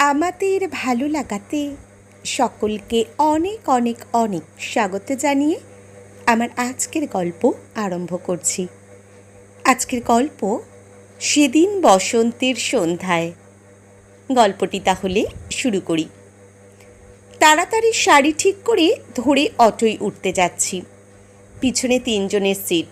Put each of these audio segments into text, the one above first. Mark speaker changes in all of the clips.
Speaker 1: আমাদের ভালো লাগাতে সকলকে অনেক অনেক অনেক স্বাগত জানিয়ে আমার আজকের গল্প আরম্ভ করছি। আজকের গল্প সেদিন বসন্তের সন্ধ্যায়। গল্পটি তাহলে শুরু করি। তাড়াতাড়ি শাড়ি ঠিক করে ধরে অটোয় উঠতে যাচ্ছি। পিছনে 3 জনের সিট।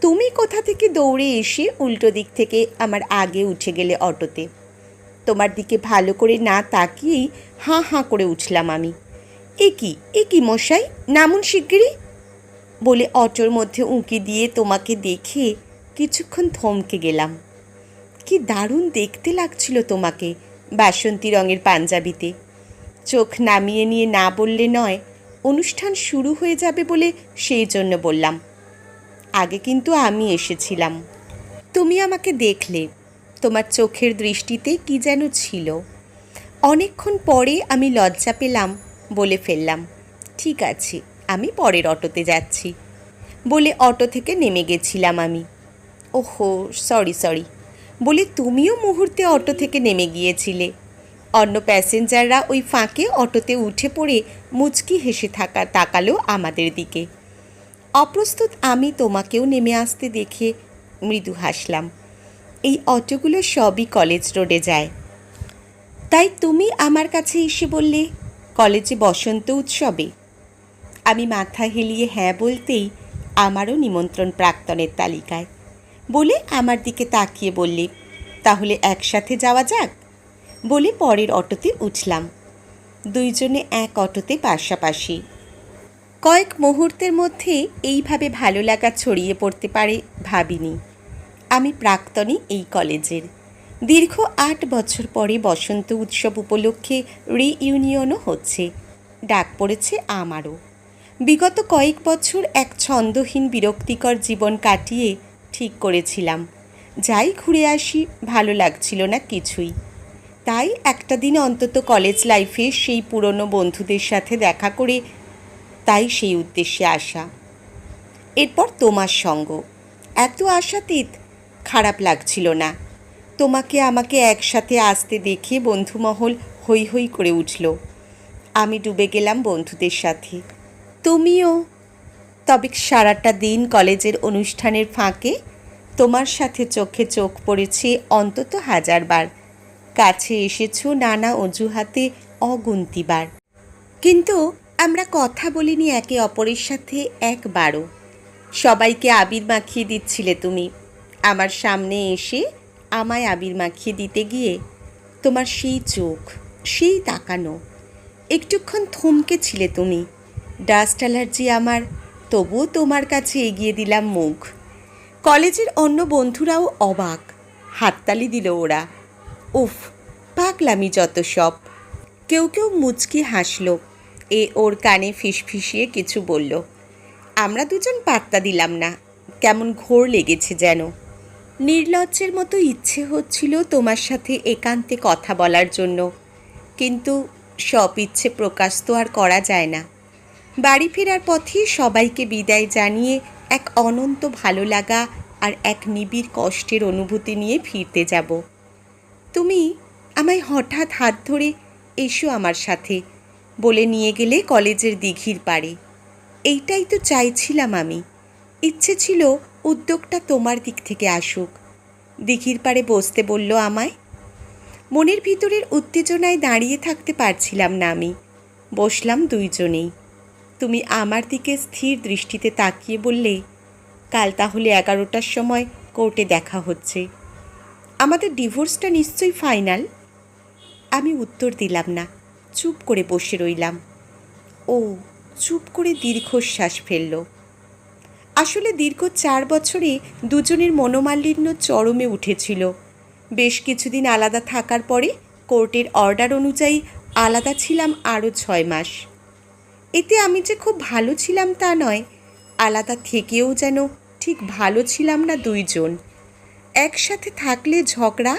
Speaker 1: তুমি কোথা থেকে দৌড়ে এসে উল্টো দিক থেকে আমার আগে উঠে গেলে অটোতে। তোমার দিকে ভালো করে না তাকিয়েই হাঁ হাঁ করে উঠলাম আমি। এ কি মশাই, নামুন শিগগিরই বলে অটোর মধ্যে উঁকি দিয়ে তোমাকে দেখে কিছুক্ষণ থমকে গেলাম। কি দারুণ দেখতে লাগছিল তোমাকে বাসন্তী রঙের পাঞ্জাবিতে। চোখ নামিয়ে নিয়ে না বললে নয়, অনুষ্ঠান শুরু হয়ে যাবে বলে সেই জন্য বললাম। আগে কিন্তু আমি এসেছিলাম। তুমি আমাকে দেখলে, তোমার চোখের দৃষ্টিতে কি যেন ছিল। অনেকক্ষণ পরে আমি লজ্জা পেলাম, বলে ফেললাম, ঠিক আছে, আমি পরের অটোতে যাচ্ছি বলে অটো থেকে নেমে গেছিলাম আমি। ওহো, সরি বলে তুমিও মুহূর্তে অটো থেকে নেমে গিয়েছিলে। অন্য প্যাসেঞ্জাররা ওই ফাঁকে অটোতে উঠে পড়ে মুচকি হেসে তাকালো আমাদের দিকে। অপ্রস্তুত আমি তোমাকেও নেমে আসতে দেখে মৃদু হাসলাম। এই অটোগুলো সবই কলেজ রোডে যায়। তাই তুমি আমার কাছে এসে বললে কলেজে বসন্ত উৎসবে। আমি মাথা হেলিয়ে হ্যাঁ বলতেই আমারও নিমন্ত্রণ প্রাক্তনের তালিকায় বলে আমার দিকে তাকিয়ে বললে, তাহলে একসাথে যাওয়া যাক বলে পরের অটোতে উঠলাম। 2 জনে এক অটোতে পাশাপাশি। কয়েক মুহূর্তের মধ্যে এইভাবে ভালো লাগা ছড়িয়ে পড়তে পারে ভাবিনি। আমি প্রাক্তনী এই কলেজের। দীর্ঘ 8 বছর পরে বসন্ত উৎসব উপলক্ষে রিইউনিয়নও হচ্ছে। ডাক পড়েছে আমারও। বিগত কয়েক বছর এক ছন্দহীন বিরক্তিকর জীবন কাটিয়ে ঠিক করেছিলাম, যাই ঘুরে আসি, ভালো লাগছিল না কিছুই। তাই একটা দিন অন্তত কলেজ লাইফে সেই পুরনো বন্ধুদের সাথে দেখা করে, তাই সেই উদ্দেশ্যে আসা। এরপর তোমার সঙ্গ। এত আশাতীত, খারাপ লাগছিল না। তোমাকে আমাকে একসাথে আসতে দেখে বন্ধুমহল হৈ হৈ করে উঠল। আমি ডুবে গেলাম বন্ধুদের সাথে, তুমিও। তবে সারাটা দিন কলেজের অনুষ্ঠানের ফাঁকে তোমার সাথে চোখে চোখ পড়েছে অন্তত 1000 বার। কাছে এসেছো নানা অজুহাতে অগুন্তিবার, কিন্তু আমরা কথা বলিনি একে অপরের সাথে একবারও। সবাইকে আবির মাখিয়ে দিচ্ছিলে তুমি। আমার সামনে এসে আমায় আবির মাখিয়ে দিতে গিয়ে তোমার সেই চোখ, সেই তাকানো, একটুক্ষণ থমকে ছিলে তুমি। ডাস্ট অ্যালার্জি আমার, তবুও তোমার কাছে এগিয়ে দিলাম মুখ। কলেজের অন্য বন্ধুরাও অবাক, হাততালি দিল ওরা। উফ, পাগলামি যত সব। কেউ মুচকি হাসল, ওর কানে ফিসফিসিয়ে কিছু বলল। আমরা 2 জন পাত্তা দিলাম না, কেমন ঘোর লেগেছে যেন। নির্লজ্জের মতো ইচ্ছে হচ্ছিল তোমার সাথে একান্তে কথা বলার জন্য, কিন্তু সব ইচ্ছে প্রকাশ তো আর করা যায় না। বাড়ি ফেরার পথে সবাইকে বিদায় জানিয়ে এক অনন্ত ভালো লাগা আর এক নিবিড় কষ্টের অনুভূতি নিয়ে ফিরতে যাব। তুমি আমায় হঠাৎ হাত ধরে এসো আমার সাথে বলে নিয়ে গেলে কলেজের দিঘির পাড়ে। এইটাই তো চাইছিলাম আমি। ইচ্ছে ছিল উদ্যোগটা তোমার দিক থেকে আসুক। দিঘির পাড়ে বসতে বলল আমায়। মনের ভিতরের উত্তেজনায় দাঁড়িয়ে থাকতে পারছিলাম না আমি। বসলাম 2 জনেই। তুমি আমার দিকে স্থির দৃষ্টিতে তাকিয়ে বললে, কাল তাহলে 11টার সময় কোর্টে দেখা হচ্ছে। আমাদের ডিভোর্সটা নিশ্চয়ই ফাইনাল। আমি উত্তর দিলাম না, চুপ করে বসে রইলাম। ও চুপ করে দীর্ঘশ্বাস ফেলল। আসলে দীর্ঘ 4 বছরে 2 জনের মনোমালিন্য চরমে উঠেছিল। বেশ কিছুদিন আলাদা থাকার পরে কোর্টের অর্ডার অনুযায়ী আলাদা ছিলাম আরও 6 মাস। এতে আমি যে খুব ভালো ছিলাম তা নয়, আলাদা থেকেও যেন ঠিক ভালো ছিলাম না 2 জন। একসাথে থাকলে ঝগড়া,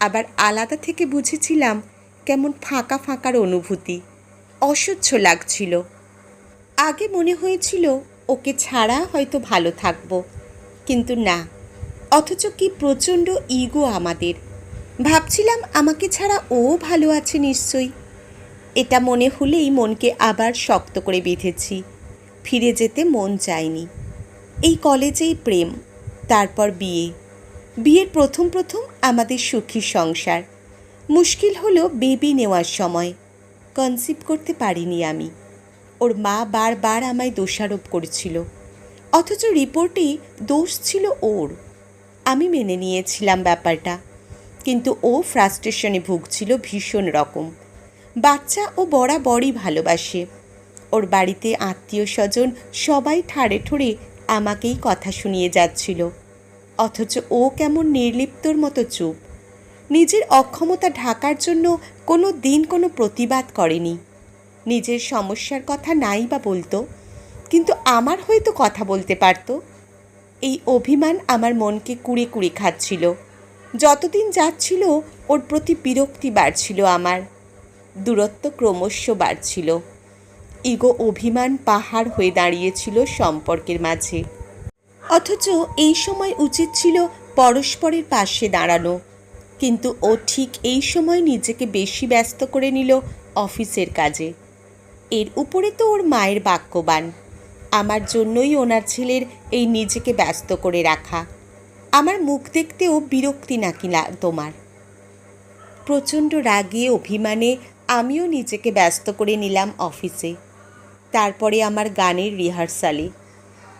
Speaker 1: আবার আলাদা থেকে বুঝেছিলাম কেমন ফাঁকা ফাঁকার অনুভূতি। অসহ্য লাগছিল। আগে মনে হয়েছিল ওকে ছাড়া হয়তো ভালো থাকবো, কিন্তু না। অথচ কি প্রচণ্ড ইগো আমাদের। ভাবছিলাম আমাকে ছাড়া ও ভালো আছে নিশ্চয়ই। এটা মনে হলেই মনকে আবার শক্ত করে বেঁধেছি। ফিরে যেতে মন চায়নি। এই কলেজেই প্রেম, তারপর বিয়ে। বিয়ের প্রথম প্রথম আমাদের সুখী সংসার। মুশকিল হলো বেবি নেওয়ার সময়। কনসিভ করতে পারিনি আমি। ওর মা বারবার আমায় দোষারোপ করেছিল, অথচ রিপোর্টে দোষ ছিল ওর। আমি মেনে নিয়েছিলাম ব্যাপারটা, কিন্তু ও ফ্রাস্ট্রেশনে ভুগছিল ভীষণ রকম। বাচ্চা ও বরাবরই ভালোবাসে। ওর বাড়িতে আত্মীয় স্বজন সবাই ঠাড়ে ঠোড়ে আমাকেই কথা শুনিয়ে যাচ্ছিল, অথচ ও কেমন নির্লিপ্তর মতো চুপ। নিজের অক্ষমতা ঢাকার জন্য কোনো দিন কোনো প্রতিবাদ করেনি। নিজের সমস্যার কথা নাই বা বলতো, কিন্তু আমার হয়তো কথা বলতে পারত। এই অভিমান আমার মনকে কুড়ে কুড়ে খাচ্ছিল। যতদিন যাচ্ছিল ওর প্রতি বিরক্তি বাড়ছিল আমার। দূরত্ব ক্রমশ বাড়ছিল। ইগো অভিমান পাহাড় হয়ে দাঁড়িয়েছিল সম্পর্কের মাঝে। অথচ এই সময় উচিত ছিল পরস্পরের পাশে দাঁড়ানো, কিন্তু ও ঠিক এই সময় নিজেকে বেশি ব্যস্ত করে নিল অফিসের কাজে। এর উপরে তো ওর মায়ের বাক্যবান। আমার জন্যই ওনার ছেলের এই নিজেকে ব্যস্ত করে রাখা। আমার মুখ দেখতেও বিরক্তি নাকি তোমার? প্রচণ্ড রাগে অভিমানে আমিও নিজেকে ব্যস্ত করে নিলাম অফিসে। তারপরে আমার গানের রিহার্সালে।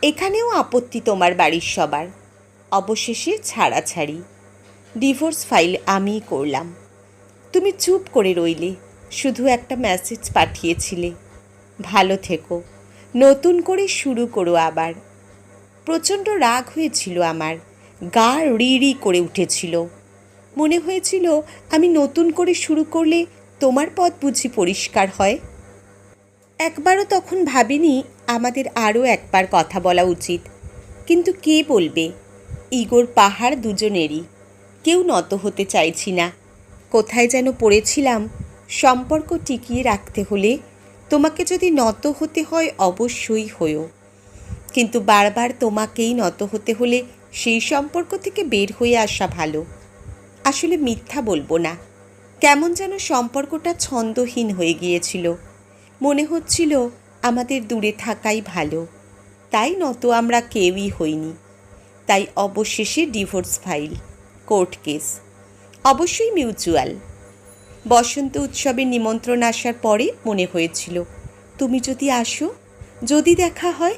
Speaker 1: এখানেও আপত্তি তোমার বাড়ির সবার। অবশেষে ছাড়াছাড়ি। ডিভোর্স ফাইল আমিই করলাম। তুমি চুপ করে রইলে, শুধু একটা মেসেজ পাঠিয়েছিলে, ভালো থেকো, নতুন করে শুরু করো আবার। প্রচণ্ড রাগ হয়েছিল আমার। গা রি করে উঠেছিল। মনে হয়েছিল আমি নতুন করে শুরু করলে তোমার পথ বুঝি পরিষ্কার হয়। একবারও তখন ভাবিনি আমাদের আরও একবার কথা বলা উচিত, কিন্তু কে বলবে? ইগোর পাহাড় দুজনেরই। কেউ নত হতে চাইছি না। কোথায় যেন পড়েছিলাম, সম্পর্ক টিকিয়ে রাখতে হলে তোমাকে যদি নত হতে হয় অবশ্যই হয়েও, কিন্তু বারবার তোমাকেই নত হতে হলে সেই সম্পর্ক থেকে বের হয়ে আসা ভালো। আসলে মিথ্যা বলবো না, কেমন যেন সম্পর্কটা ছন্দহীন হয়ে গিয়েছিল। মনে হচ্ছিল আমাদের দূরে থাকাই ভালো, তাই নত আমরা কেউই হইনি। তাই অবশেষে ডিভোর্স ফাইল, কোর্ট কেস, অবশ্যই মিউচুয়াল। বসন্ত উৎসবের নিমন্ত্রণ আসার পরে মনে হয়েছিল তুমি যদি আসো, যদি দেখা হয়।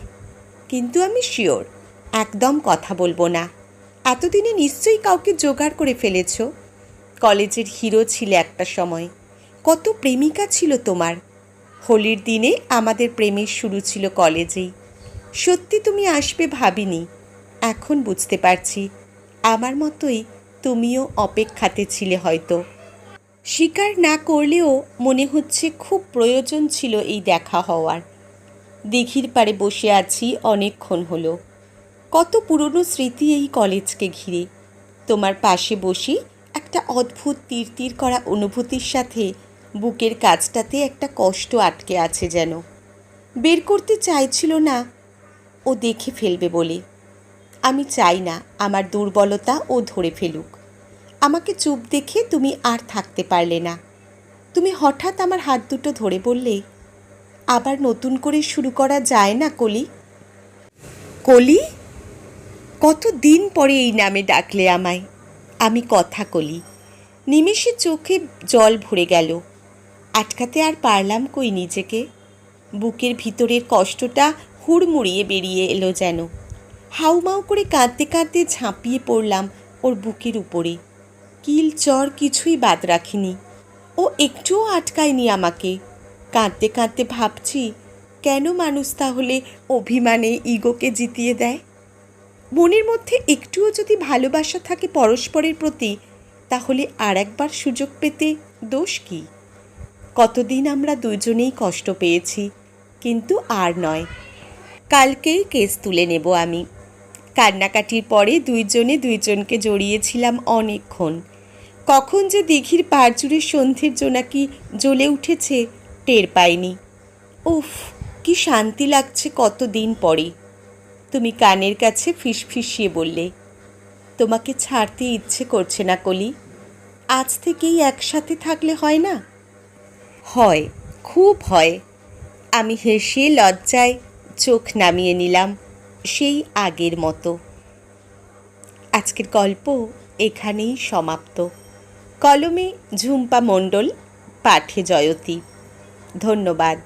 Speaker 1: কিন্তু আমি শিওর একদম কথা বলবো না। এতদিনে নিশ্চয়ই কাউকে জোগাড় করে ফেলেছ। কলেজের হিরো ছিলে একটা সময়। কত প্রেমিকা ছিল তোমার। হোলির দিনে আমাদের প্রেমের শুরু ছিল কলেজেই। সত্যি তুমি আসবে ভাবিনি। এখন বুঝতে পারছি আমার মতোই তুমিও অপেক্ষাতে ছিলে হয়তো। স্বীকার না করলেও মনে হচ্ছে খুব প্রয়োজন ছিল এই দেখা হওয়ার। দিঘির পাড়ে বসে আছি অনেকক্ষণ হলো। কত পুরনো স্মৃতি এই কলেজকে ঘিরে। তোমার পাশে বসে একটা অদ্ভুত তীর করা অনুভূতির সাথে বুকের কাছটাতে একটা কষ্ট আটকে আছে যেন। বের করতে চাইছিল না ও দেখে ফেলবে বলে। আমি চাই না আমার দুর্বলতা ও ধরে ফেলুক। আমাকে চুপ দেখে তুমি আর থাকতে পারলে না। তুমি হঠাৎ আমার হাত দুটো ধরে বললে, আবার নতুন করে শুরু করা যায় না কলি? কলি? কত দিন পরে এই নামে ডাকলে আমায়। আমি কথা কলি। নিমেষে চোখে জল ভরে গেল। আটকাতে আর পারলাম কই নিজেকে। বুকের ভিতরের কষ্টটা হুড়মুড়িয়ে বেরিয়ে এলো যেন। হাউমাউ করে কাঁদতে কাঁদতে ঝাঁপিয়ে পড়লাম ওর বুকের উপরে। কিল চর কিছুই বাদ রাখিনি। ও একটুও আটকায়নি আমাকে। কাঁদতে কাঁদতে ভাবছি, কেন মানুষ তাহলে অভিমানে ইগোকে জিতিয়ে দেয়? মনের মধ্যে একটুও যদি ভালোবাসা থাকে পরস্পরের প্রতি, তাহলে আর একবার সুযোগ পেতে দোষ কি? কতদিন আমরা দুজনেই কষ্ট পেয়েছি, কিন্তু আর নয়। কালকেই কেস তুলে নেব আমি। কান্নাকাটির পরে দুইজনে দুইজনকে জড়িয়েছিলাম অনেকক্ষণ। কখন যে দিঘির পাড় জুড়ে সন্ধ্যের জোনাকি জ্বলে উঠেছে টের পাইনি। উফ, কি শান্তি লাগছে কতদিন পরে। তুমি কানের কাছে ফিসফিসিয়ে বললে, তোমাকে ছাড়তে ইচ্ছে করছে না কলি। আজ থেকেই একসাথে থাকলে হয় না? হয়, খুব হয়। আমি হেসে লজ্জায় চোখ নামিয়ে নিলাম, সেই আগের মতো। আজকের গল্প এখানেই সমাপ্ত। কলমে ঝুম্পা মণ্ডল, পাঠে জয়তী। ধন্যবাদ।